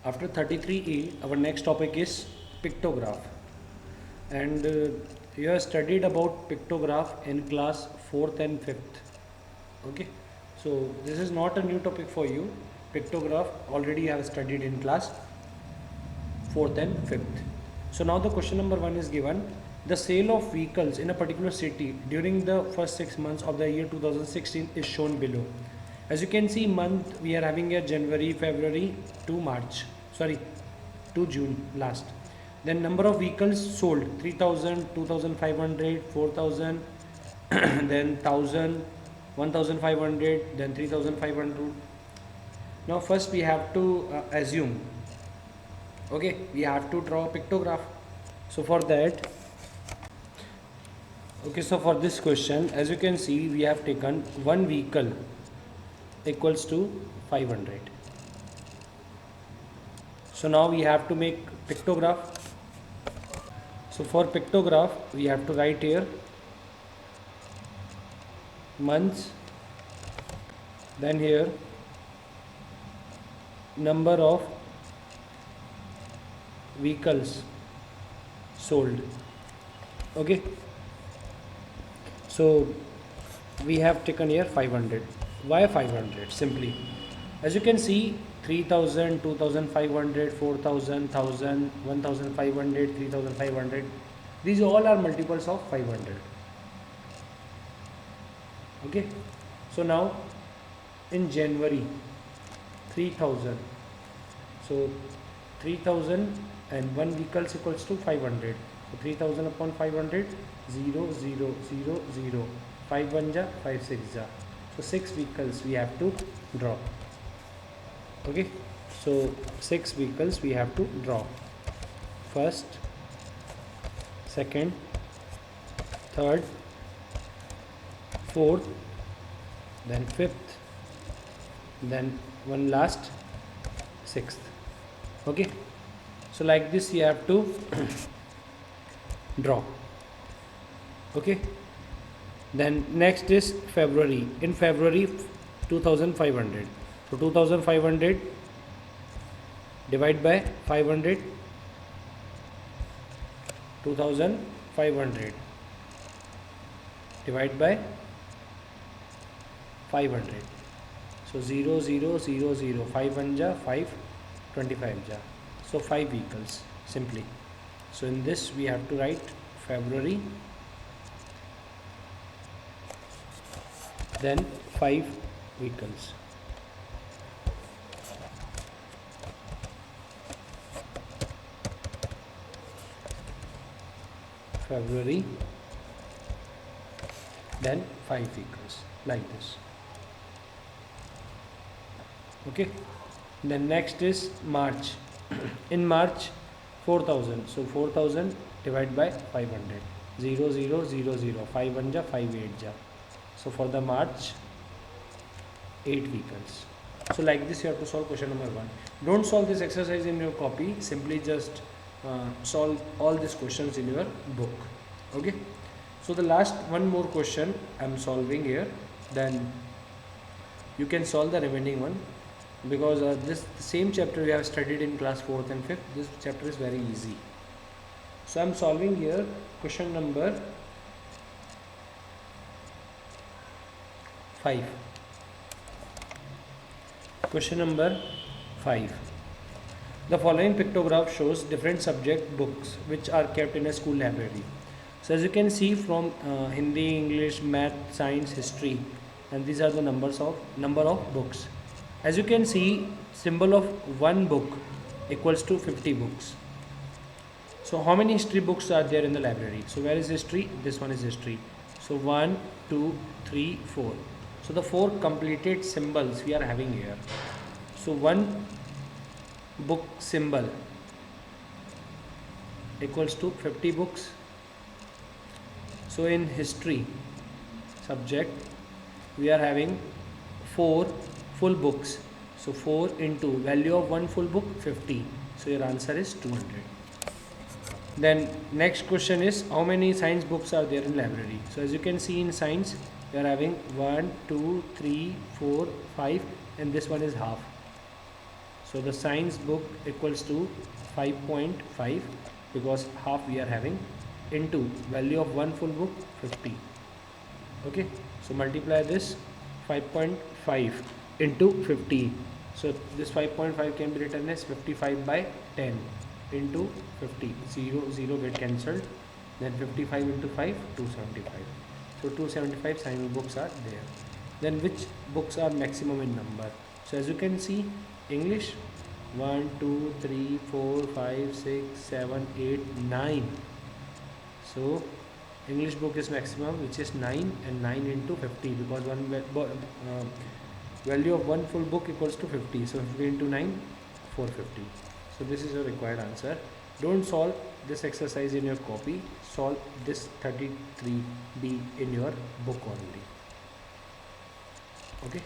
After 33A, our next topic is pictograph. And you have studied about pictograph in class 4th and 5th. Okay, so this is not a new topic for you. Pictograph already you have studied in class 4th and 5th. So now the question number 1 is given. The sale of vehicles in a particular city during the first 6 months of the year 2016 is shown below. As you can see, month we are having a January, February to March, sorry, to June last. Then number of vehicles sold 3000, 2500, 4000, then 1000, 1500, then 3500. Now first we have to assume, okay, we have to draw a pictograph. So for that, okay, so for this question, as you can see, we have taken one vehicle equals to 500. So now we have to make pictograph. So for pictograph, we have to write here months, then here number of vehicles sold. Okay, so we have taken here 500. Why 500? Simply, as you can see, 3000, 2500, 4000, 1000, 1500, 3500, these all are multiples of 500. Okay, so now in January 3000, so 3000 and one vehicles equals to 500. So 3000 upon 500, 0 0 0 0, 5 1 ja, 5 6 ja. So 6 vehicles we have to draw. Okay, so 6 vehicles we have to draw. First, second, third, fourth, then fifth, then one last, sixth. Okay, so like this you have to draw. Okay, then next is February. In February, 2500. So 2500 divide by 500, 2500 divide by 500. So 0 0 0 0, 5 1 ja, 5, 25 ja. So 5 vehicles simply. So in this we have to write February, then 5 vehicles. February, then 5 vehicles, like this. Okay, then next is March. In March, 4000. So 4000 divided by 500. 0 0 0 0, 5 1 ja, 5 8 ja. So for the March, 8 vehicles. So like this you have to solve question number 1. Don't solve this exercise in your copy, simply just solve all these questions in your book. Okay, so the last one more question I am solving here, then you can solve the remaining one, because this same chapter we have studied in class 4th and 5th. This chapter is very easy. So I am solving here question number 5. Question number 5. The following pictograph shows different subject books which are kept in a school library. So as you can see from Hindi, English, Math, Science, History, and these are the number of books. As you can see, symbol of one book equals to 50 books. So how many history books are there in the library? So where is history? This one is history. So 1, 2, 3, 4. So the 4 completed symbols we are having here. So one book symbol equals to 50 books. So in history subject we are having 4 full books. So 4 into value of one full book 50. So your answer is 200. Then next question is how many science books are there in library? So as you can see in science we are having 1, 2, 3, 4, 5, and this one is half. So the science book equals to 5.5 because half we are having into value of one full book 50. Okay, so multiply this 5.5 into 50. So this 5.5 can be written as 55 by 10 into 50. 0, 0 get cancelled. Then 55 into 5, 275. So 275 science books are there. Then which books are maximum in number? So as you can see, English 1, 2, 3, 4, 5, 6, 7, 8, 9. So English book is maximum, which is 9, and 9 into 50 because value of one full book equals to 50. So 50 into 9, 450. So this is your required answer. Don't solve this exercise in your copy. Solve this 33B in your book only. Okay.